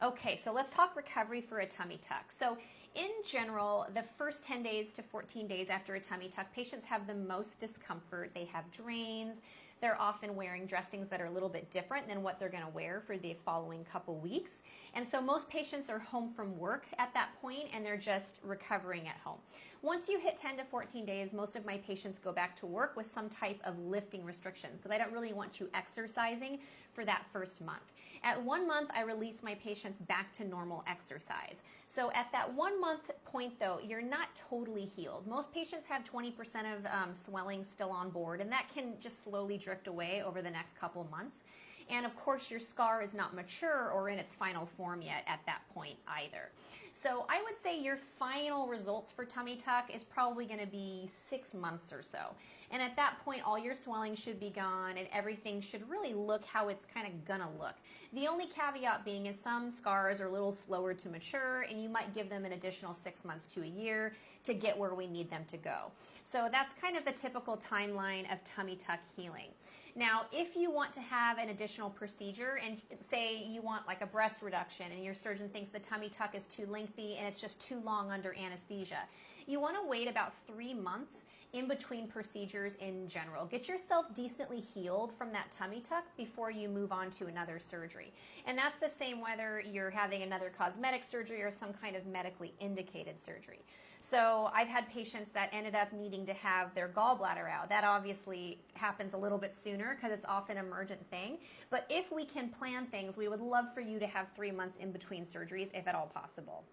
Okay, so let's talk recovery for a tummy tuck. So in general, the first 10 days to 14 days after a tummy tuck, patients have the most discomfort. They have drains. They're often wearing dressings that are a little bit different than what they're going to wear for the following couple weeks. And so most patients are home from work at that point and they're just recovering at home. Once you hit 10 to 14 days, most of my patients go back to work with some type of lifting restrictions because I don't really want you exercising for that first month. At 1 month, I release my patients back to normal exercise. So at that 1 month point though, you're not totally healed. Most patients have 20% of swelling still on board, and that can just slowly drift away over the next couple months. And of course, your scar is not mature or in its final form yet at that point either. So I would say your final results for tummy tuck is probably going to be 6 months or so. And at that point, all your swelling should be gone and everything should really look how it's kind of gonna look. The only caveat being is some scars are a little slower to mature and you might give them an additional 6 months to a year to get where we need them to go. So that's kind of the typical timeline of tummy tuck healing. Now, if you want to have an additional procedure and say you want like a breast reduction and your surgeon thinks the tummy tuck is too lengthy and it's just too long under anesthesia, you want to wait about 3 months in between procedures in general. Get yourself decently healed from that tummy tuck before you move on to another surgery. And that's the same whether you're having another cosmetic surgery or some kind of medically indicated surgery. So I've had patients that ended up needing to have their gallbladder out. That obviously happens a little bit sooner because it's often an emergent thing. But if we can plan things, we would love for you to have 3 months in between surgeries if at all possible.